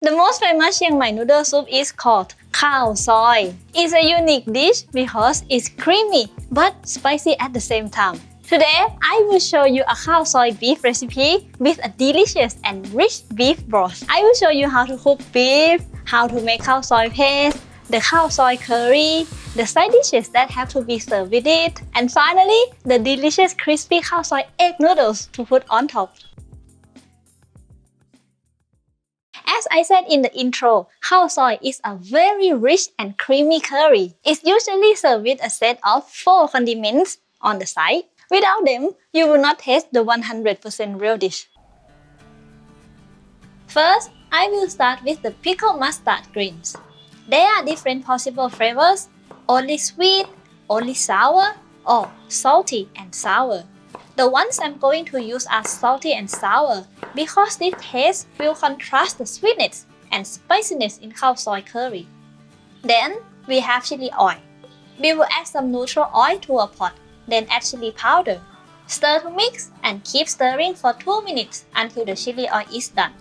The most famous Chiang Mai noodle soup is called Khao Soi. It's a unique dish because it's creamy but spicy at the same time. Today, I will show you a Khao Soi beef recipe with a delicious and rich beef broth. I will show you how to cook beef, how to make Khao Soi paste, the Khao Soi curry, the side dishes that have to be served with it, and finally, the delicious crispy Khao Soi egg noodles to put on top. As I said in the intro, Khao Soi is a very rich and creamy curry. It's usually served with a set of 4 condiments on the side. Without them, you will not taste the 100% real dish. First, I will start with the pickled mustard greens. There are different possible flavors, only sweet, only sour, or salty and sour. The ones I'm going to use are salty and sour because this taste will contrast the sweetness and spiciness in Khao Soi curry. Then we have chili oil. We will add some neutral oil to a pot, then add chili powder. Stir to mix and keep stirring for 2 minutes until the chili oil is done.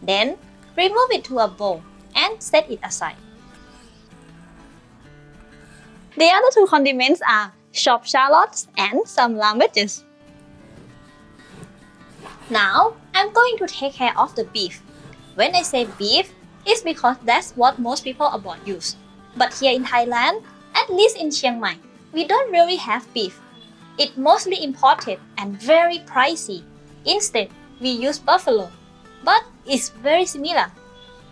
Then remove it to a bowl and set it aside. The other 2 condiments are chopped shallots and some lamb wedges. Now, I'm going to take care of the beef. When I say beef, it's because that's what most people abroad use. But here in Thailand, at least in Chiang Mai, we don't really have beef. It's mostly imported and very pricey. Instead, we use buffalo, but it's very similar.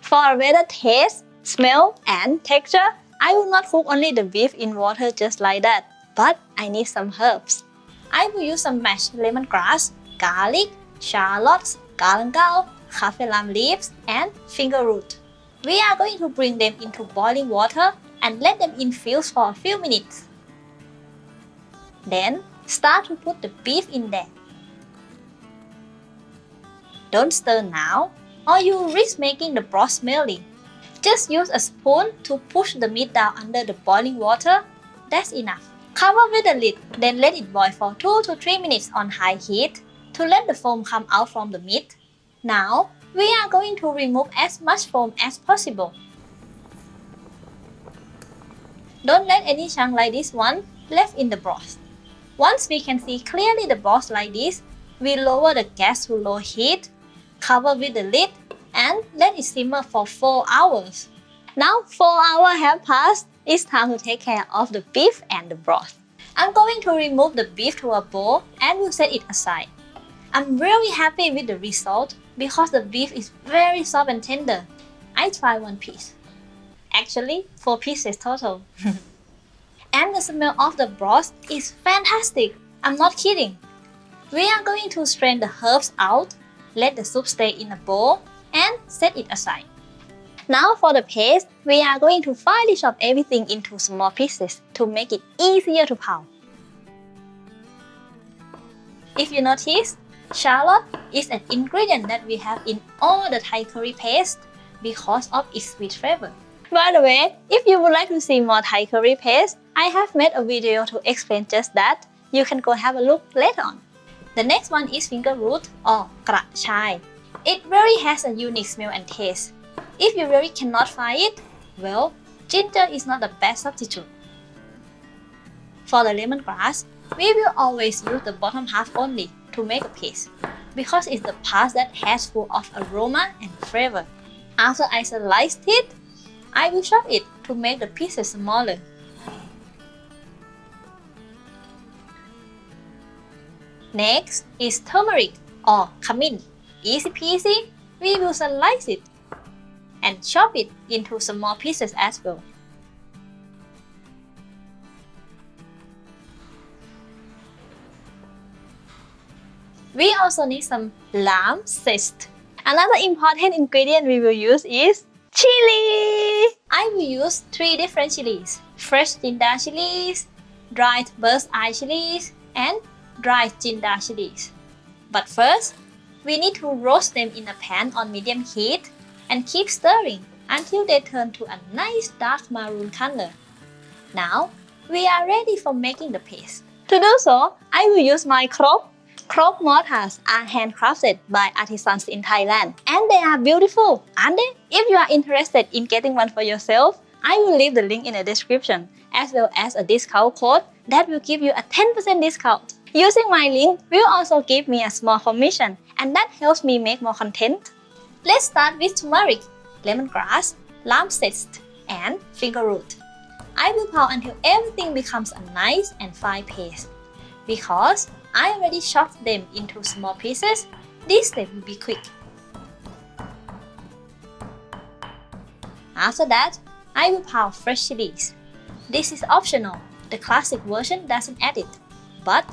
For a better taste, smell, and texture, I will not cook only the beef in water just like that, but I need some herbs. I will use some mashed lemongrass, garlic, shallots, galangal, kaffir lime leaves, and finger root. We are going to bring them into boiling water and let them infuse for a few minutes. Then, start to put the beef in there. Don't stir now, or you will risk making the broth smelly. Just use a spoon to push the meat down under the boiling water. That's enough. Cover with a lid, then let it boil for 2 to 3 minutes on high heat to let the foam come out from the meat. Now, we are going to remove as much foam as possible. Don't let any chunk like this one left in the broth. Once we can see clearly the broth like this, we lower the gas to low heat, cover with the lid, and let it simmer for 4 hours. Now 4 hours have passed, it's time to take care of the beef and the broth. I'm going to remove the beef to a bowl and will set it aside. I'm really happy with the result because the beef is very soft and tender. I tried 1 piece. Actually, 4 pieces total. And the smell of the broth is fantastic. I'm not kidding. We are going to strain the herbs out, let the soup stay in a bowl, and set it aside. Now for the paste, we are going to finely chop everything into small pieces to make it easier to pound. If you notice, shallot is an ingredient that we have in all the Thai curry paste because of its sweet flavor. By the way, if you would like to see more Thai curry paste, I have made a video to explain just that. You can go have a look later on. The next one is finger root or kra chai. It really has a unique smell and taste. If you really cannot find it, well, ginger is not the best substitute. For the lemongrass, we will always use the bottom half only to make a paste because it's the part that has full of aroma and flavor. After I sliced it, I will chop it to make the pieces smaller. Next is turmeric or cumin. Easy peasy, we will slice it and chop it into small pieces as well. We also need some lamb zest. Another important ingredient we will use is chili. I will use 3 different chilies: fresh ginger chilies, dried bird's eye chilies, and dried ginger chilies. But first, we need to roast them in a pan on medium heat and keep stirring until they turn to a nice dark maroon color. Now, we are ready for making the paste. To do so, I will use my krop Crock mortars are handcrafted by artisans in Thailand and they are beautiful, aren't they? If you are interested in getting one for yourself, I will leave the link in the description as well as a discount code that will give you a 10% discount. Using my link will also give me a small commission and that helps me make more content. Let's start with turmeric, lemongrass, lime zest, and finger root. I will pound until everything becomes a nice and fine paste. Because I already chopped them into small pieces, this step will be quick. After that, I will pound fresh chilies. This is optional, the classic version doesn't add it. But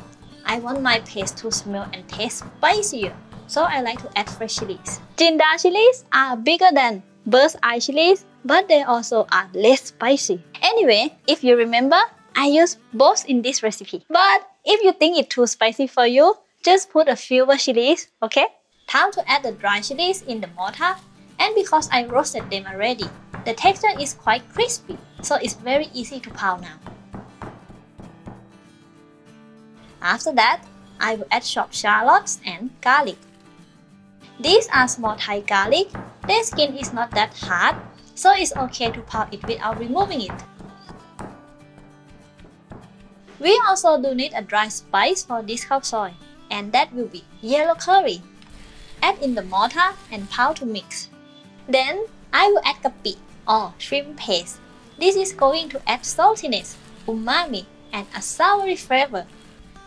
I want my paste to smell and taste spicier, so I like to add fresh chilies. Jinda chilies are bigger than bird's eye chilies, but they also are less spicy. Anyway, if you remember, I use both in this recipe. But if you think it's too spicy for you, just put a fewer chilies, okay? Time to add the dry chilies in the mortar, and because I roasted them already, the texture is quite crispy, so it's very easy to pound now. After that, I will add chopped shallots and garlic. These are small Thai garlic. Their skin is not that hard, so it's okay to pound it without removing it. We also do need a dry spice for this khao soi, and that will be yellow curry. Add in the mortar and pound to mix. Then I will add kapi or shrimp paste. This is going to add saltiness, umami, and a soury flavor.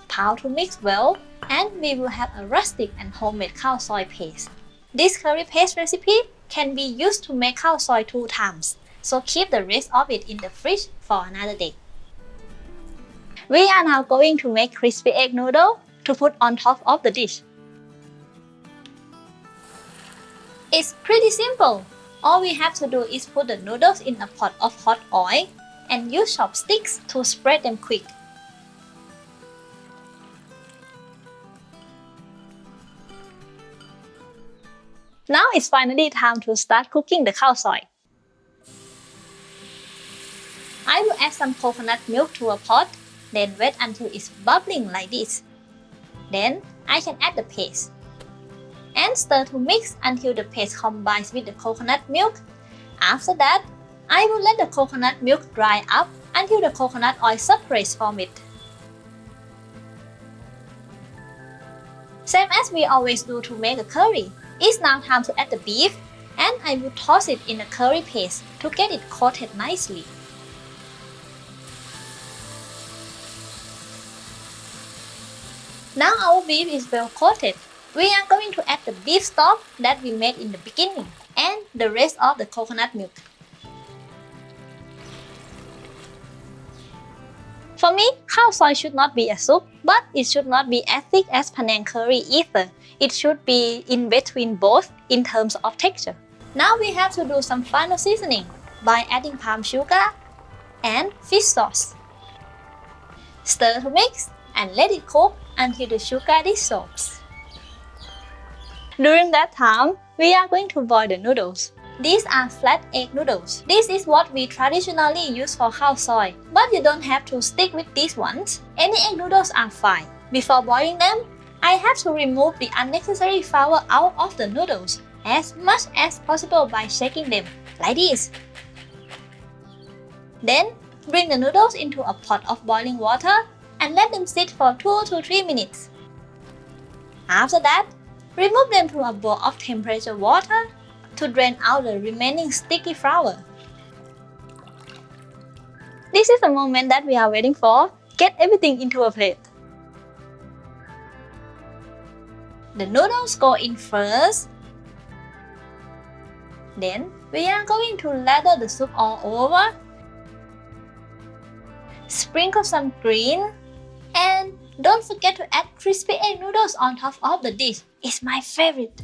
Pound to mix well, and we will have a rustic and homemade khao soi paste. This curry paste recipe can be used to make khao soi 2 times, so keep the rest of it in the fridge for another day. We are now going to make crispy egg noodle to put on top of the dish. It's pretty simple. All we have to do is put the noodles in a pot of hot oil and use chopsticks to spread them quick. Now it's finally time to start cooking the khao soi. I will add some coconut milk to a pot, then wait until it's bubbling like this. Then I can add the paste. And stir to mix until the paste combines with the coconut milk. After that, I will let the coconut milk dry up until the coconut oil separates from it. Same as we always do to make a curry, it's now time to add the beef, and I will toss it in the curry paste to get it coated nicely. Now our beef is well coated. We are going to add the beef stock that we made in the beginning and the rest of the coconut milk. For me, khao soi should not be a soup, but it should not be as thick as Penang curry either. It should be in between both in terms of texture. Now we have to do some final seasoning by adding palm sugar and fish sauce. Stir to mix and let it cook until the sugar dissolves. During that time, we are going to boil the noodles. These are flat egg noodles. This is what we traditionally use for khao soi, but you don't have to stick with these ones. Any egg noodles are fine. Before boiling them, I have to remove the unnecessary flour out of the noodles as much as possible by shaking them, like this. Then, bring the noodles into a pot of boiling water and let them sit for 2 to 3 minutes. After that, remove them to a bowl of temperature water to drain out the remaining sticky flour. This is the moment that we are waiting for. Get everything into a plate. The noodles go in first. Then we are going to lather the soup all over. Sprinkle some green. And don't forget to add crispy egg noodles on top of the dish. It's my favorite.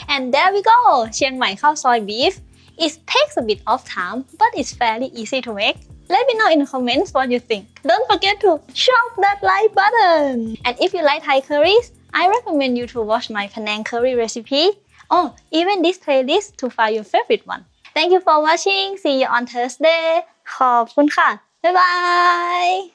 And there we go! Chiang Mai Khao Soi beef. It takes a bit of time, but it's fairly easy to make. Let me know in the comments what you think. Don't forget to chop that like button! And if you like Thai curries, I recommend you to watch my Penang curry recipe, or even this playlist to find your favorite one. Thank you for watching. See you on Thursday. ขอบคุณค่ะ Bye bye.